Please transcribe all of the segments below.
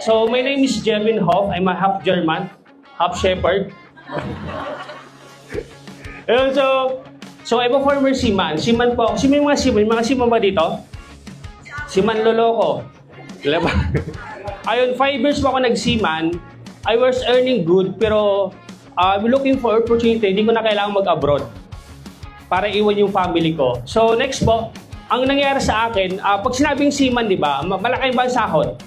So, my name is Jevin Hoff. I'm a half German, half Shepherd. Ayun, so I'm a former seaman. Seaman po ako. Sino yung mga seaman? Yung mga seaman ba dito? Seaman loloko. Diba? Ayun, 5 years po ako nag-seaman. I was earning good, pero I'm looking for opportunity. Hindi ko na kailangan mag-abroad para iwan yung family ko. So, next po, ang nangyari sa akin, pag sinabing seaman, di ba, malaki ba ang sahod?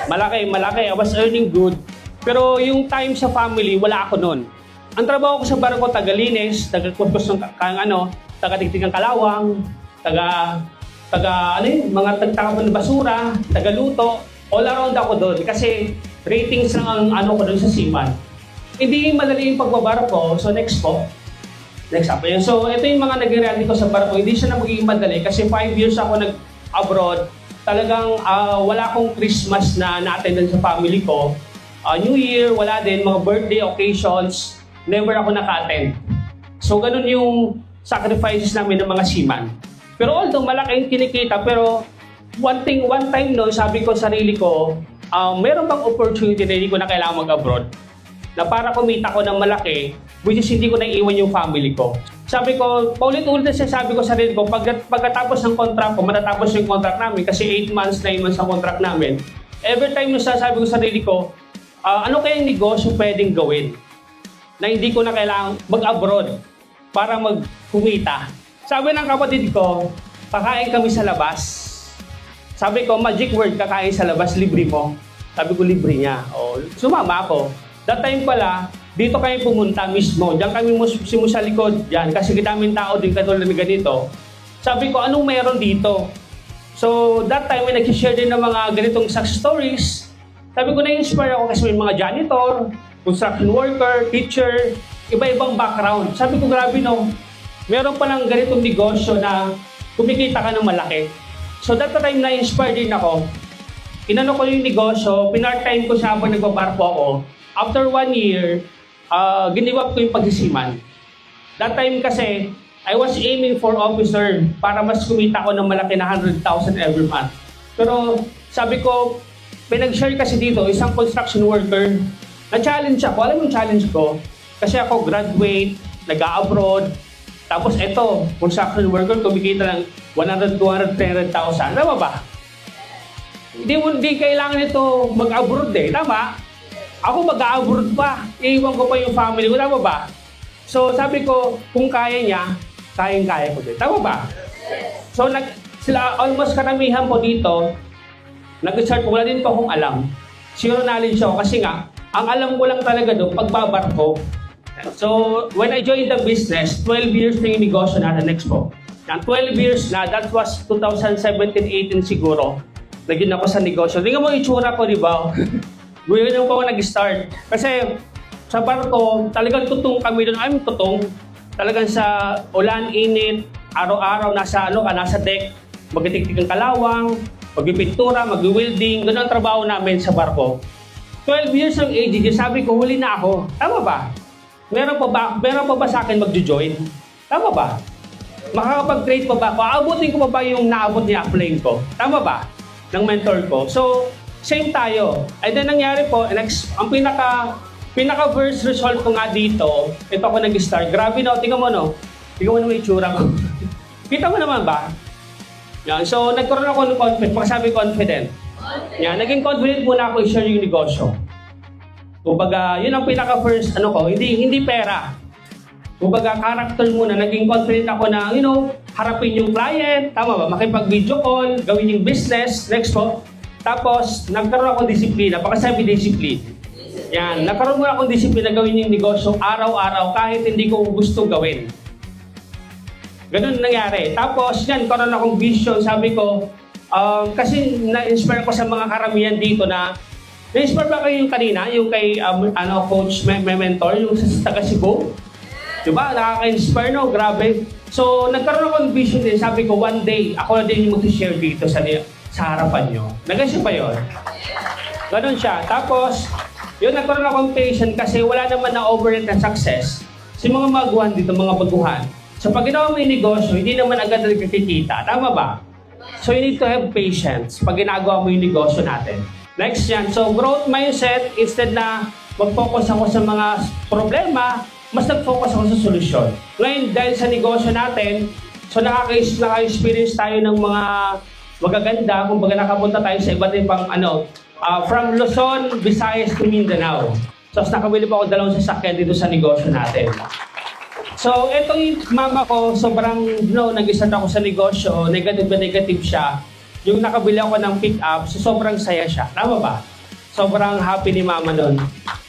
Malaki. I was earning good. Pero yung time sa family, wala ako noon. Ang trabaho ko sa barko, taga-linis, taga-kuskus ng taga-tigtig ng kalawang, mga tagtapon ng basura, taga-luto. All around ako doon kasi ratings lang ang ko doon sa seaman. Hindi madali yung pagbabarko. So next po. Next up. So ito yung mga nag-reality ko sa barko. Hindi siya na magiging madali kasi 5 years ako nag-abroad. Talagang wala akong Christmas na na-attendan sa family ko. New Year, wala din. Mga birthday occasions, never ako naka-attend. So ganun yung sacrifices namin ng mga seaman. Pero although malaki yung kinikita, pero one time no, sabi ko sarili ko, meron bang opportunity na hindi ko na kailangan mag-abroad? Na para kumita ko ng malaki, which is hindi ko na iwan yung family ko. Sabi ko, paulit-ulit na sabi ko sa sarili ko, pagkatapos ng contract ko, matatapos yung contract namin, kasi 8 months, 9 months ang contract namin. Every time na sabi ko sa sarili ko, ano kayang negosyo pwedeng gawin na hindi ko na kailangan mag-abroad para magkumita? Sabi ng kapatid ko, kakain kami sa labas. Sabi ko, magic word, kakain sa labas, libre mo. Sabi ko, libre niya. O, sumama ako. That time pala, dito kami pumunta mismo. Diyan kami sa likod. Diyan. Kasi daming tao din katulad na ganito. Sabi ko, anong meron dito? So, that time, may nag-share din ng mga ganitong success stories. Sabi ko, na-inspire ako kasi may mga janitor, construction worker, teacher, iba-ibang background. Sabi ko, grabe no. Meron palang ganitong negosyo na kumikita ka ng malaki. So that time na-inspire din ako. Inano ko yung negosyo, pinart-time ko siya habang nagbabarko ako. After 1 year, giniwap ko yung pagsisiman. That time kasi, I was aiming for officer para mas kumita ko ng malaki na 100,000 every month. Pero sabi ko, pinag-share kasi dito, isang construction worker, na-challenge ako. Alam mo yung challenge ko? Kasi ako graduate, nag-abroad, tapos eto, construction worker, kumikita ng 100, 200, 300,000. Tama ba? Hindi kailangan ito mag-abroad eh. Tama? Ako mag-abroad pa. Iiwan ko pa yung family ko. Tama ba? So sabi ko, kung kaya niya, kayang-kaya ko din. Tama ba? So sila almost karamihan po dito, nag-start ko, wala din po akong alam. Zero knowledge ako kasi nga, ang alam ko lang talaga doon, pagbabarko. So, when I joined the business, 12 years na yung negosyo natin next po. 12 years na, that was 2017-18 siguro. Naging ako sa negosyo. Tingnan mo yung itsura ko, di ba? Ngayon po ako nag-start. Kasi sa barko, talagang tutong kami doon. I'm tutong. Talagang sa ulan, init, araw-araw, nasa deck. Magtitigtig ang kalawang, magpipintura, mag-welding. Ganun ang trabaho namin sa barko. 12 years ng age, sabi ko, huli na ako. Tama ba? Meron pa ba sa akin magjo-join? Tama ba? Makakapag-trade pa ba ako? Aabutin ko pa ba yung naabot ni upline ko? Tama ba? Ng mentor ko. So, same tayo. And then nangyari po, ang pinaka-first result ko nga dito, ito ako nag-start. Grabe no, tingnan mo no. Tingnan mo naman yung itsura ko. Kita mo naman ba? Yan. So, nagkaroon ako ng confidence. Pagkasabi confident. Yan. Naging confident muna ako i-share yung negosyo. Kumbaga, yun ang pinaka-first, hindi pera. Kumbaga, character muna. Naging confident ako na, harapin yung client. Tama ba? Makipag-video call, gawin yung business. Next po. Tapos, nagkaroon ako disiplina. Baka sabi disiplina. Yan. Nagkaroon muna akong disiplina gawin yung negosyo araw-araw kahit hindi ko gusto gawin. Ganun nangyari. Tapos, yan, karoon akong vision. Sabi ko, kasi na-inspire ko sa mga karamihan dito na na-inspire ba kayo yung kanina? Yung kay coach, may mentor, yung sa taga Cebu? Diba? Nakaka-inspire, no? Grabe. So, nagkaroon ako ng vision din. Sabi ko, one day, ako na din yung mag-share dito sa harapan nyo. Nagasya pa yun? Ganon siya. Tapos, yun, nagkaroon akong patient kasi wala naman na overnight na success. Si mga maguhan dito, mga baguhan. So, pag ginawa mo yung negosyo, hindi naman agad nagkikita. Tama ba? So, you need to have patience pag ginagawa mo yung negosyo natin. Next yan. So, growth mindset, instead na mag-focus ako sa mga problema, mas nag-focus ako sa solusyon. Ngayon, dahil sa negosyo natin, so naka-experience tayo ng mga magaganda, kumbaga nakapunta tayo sa iba't ibang from Luzon, Visayas to Mindanao. So, nakabili pa ako 2 sasakyan dito sa negosyo natin. So, ito yung mama ko, sobrang, nag-start ako sa negosyo, negative siya. Yung nakabili ako ng pick-up, so sobrang saya siya. Tama ba? Sobrang happy ni mama nun.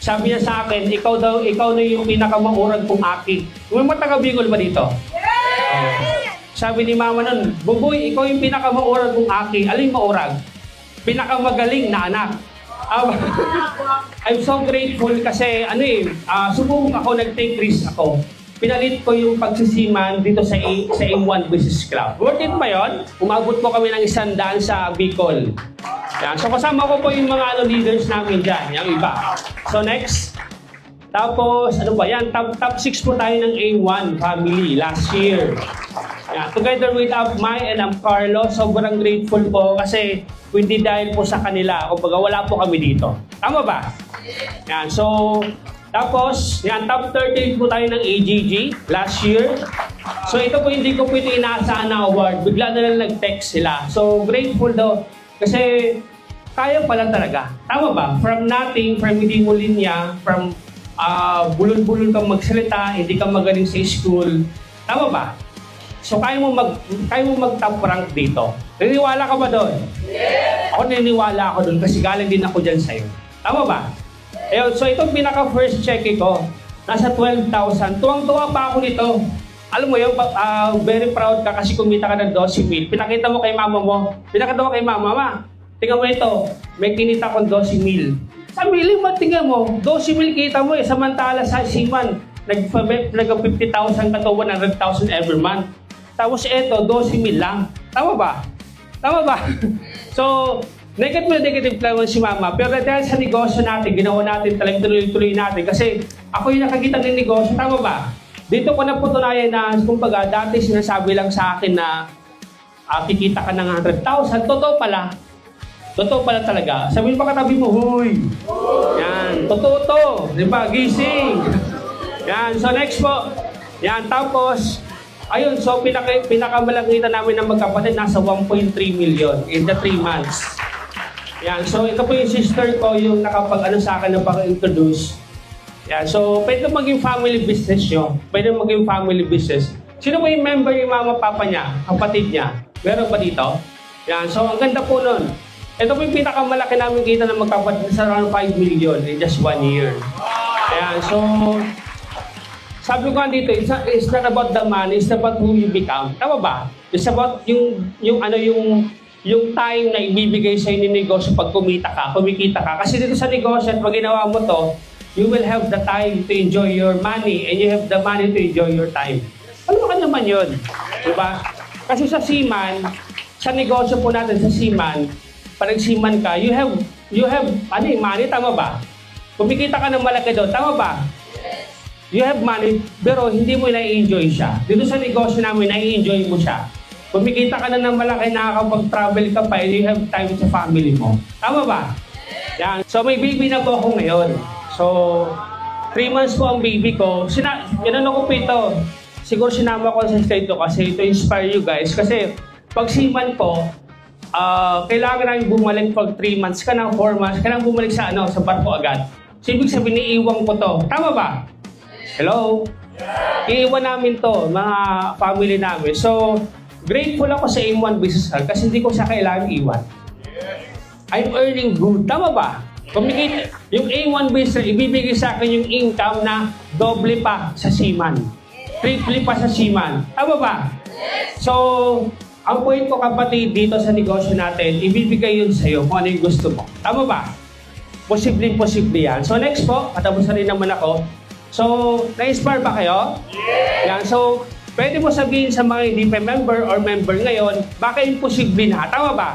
Sabi niya sa akin, ikaw na yung pinakamaurag kong aki. May matagabingol ba dito? Sabi ni mama nun, Buboy, ikaw yung pinakamaurag kong aki. Alin maurag? Pinakamagaling na anak. I'm so grateful kasi subong ako, nag-take risk ako. Pinalit ko yung pagsisiman dito sa M1 Business Club. Worth it ba yun? Umabot po kami ng 100 sa Bicol. Yan. So kasama ko po yung mga leaders namin dyan, yung iba. So next. Tapos, yan? Top 6 po tayo ng A1 family last year. Yan. Together with Mai and Carlo, sobrang grateful po kasi hindi dahil po sa kanila. Kumbaga, wala po kami dito. Tama ba? Yan. So, tapos, top 13 po tayo ng AGG last year. So, ito po hindi ko po ito inaasahan na award. Bigla na lang nag-text sila. So, grateful daw. Kasi, kaya pa lang talaga. Tama ba? From nothing, from hindi mo linya, from bulol-bulol kang magsalita, hindi ka magaling sa school. Tama ba? So, kaya mo mag-top rank dito. Naniniwala ka ba doon? Yes! Ako naniniwala ako doon kasi galing din ako dyan sa'yo. Tama ba? Ayun, so itong pinaka-first check ko, nasa 12,000. Tuwang-tuwa pa ako nito. Alam mo yun, very proud ka kasi kumita ka ng 12,000. Pinakita mo kay mama mo. Pinakita mo kay mama, tingnan mo ito, may kinita akong 12,000. Sabi, tingnan mo, 12,000 kita mo samantala sa Siman, nag-50,000 ka to 100,000 every month. Tapos ito, 12,000 lang. Tama ba? Tama ba? So, negative lang si mama. Pero dahil sa negosyo natin, ginawa natin talagang tuloy-tuloy natin. Kasi ako yung nakakita ng negosyo. Tama ba? Dito ko naputunayan na, kumbaga, dati sinasabi lang sa akin na kikita ka ng 100,000. Totoo pala. Totoo pala talaga. Sabihin pa katabi mo, huy! Yan. Totoo to. Di ba? Gising. Yan. So next po. Yan. Tapos, ayun. So pinakamalakita namin ng magkapatid, nasa 1.3 million in the 3 months. Yan. So ito po yung sister ko, yung sa akin na pag-introduce. Yan. So pwede maging family business nyo. Pwede maging family business. Sino po yung member yung mama, papa niya, kapatid niya? Meron ba dito? Yan. So ang ganda po nun. Ito po yung pinakamalaki namin kita ng magkapatid sa around 5 million in just 1 year. Ayan, so sabi ko nga dito, it's not about the money, it's about who you become. Tama ba? It's about yung time na ibibigay sa inyo negosyo pag kumikita ka. Kasi dito sa negosyo at pag ginawa mo to, you will have the time to enjoy your money and you have the money to enjoy your time. Ano ba naman yun? Diba? Kasi sa Seaman, sa negosyo po natin sa Seaman, pag nagsiman ka, you have money, tama ba? Kumikita ka ng malaki doon, tama ba? Yes. You have money, pero hindi mo na-enjoy siya. Dito sa negosyo namin, na-enjoy mo siya. Kumikita ka na ng malaki, nakakapag-travel ka pa, and you have time sa family mo. Tama ba? Yan. So may baby na po ako ngayon. So, 3 months po ang baby ko. Inano ko po ito. Siguro sinama ko sa slide to kasi to inspire you guys. Kasi pag siman po, kailangan namin bumalik pag 3 months ka na, 4 months ka na bumalik sa barko agad. So, ibig sabihin, iiwan ko to. Tama ba? Hello? Iiwan namin to, mga family namin. So, grateful ako sa M1 Business Hub kasi hindi ko siya kailangan iwan. I'm earning good. Tama ba? Kumikita, yung A1 Business, ibibigay sa akin yung income na doble pa sa Seaman. Triple pa sa Seaman. Tama ba? So, ang point ko kapatid dito sa negosyo natin, ibibigay yun sa'yo kung ano yung gusto mo. Tama ba? Posibleng yan. So next po, katapos na rin naman ako. So, na-inspire ba kayo? Yeah! Yan. So, pwede mo sabihin sa mga hindi pa member or member ngayon, baka imposible na. Tama ba?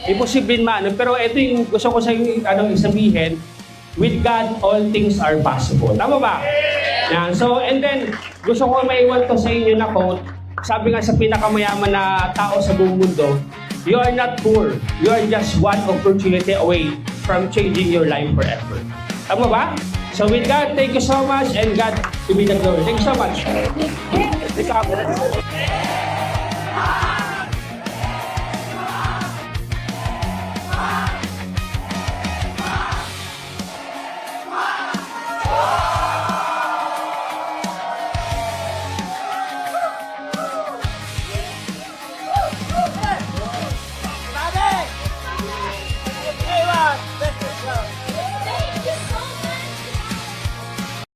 Yeah. Imposible man. Pero ito yung gusto ko sa sabihin, with God, all things are possible. Tama ba? Yeah. Yan. So, and then, gusto ko maiwan to sa inyo na quote. Sabi nga sa pinakamayaman na tao sa buong mundo, you are not poor. You are just one opportunity away from changing your life forever. Tama ba? So with God, thank you so much and God to be the glory. Thank you so much.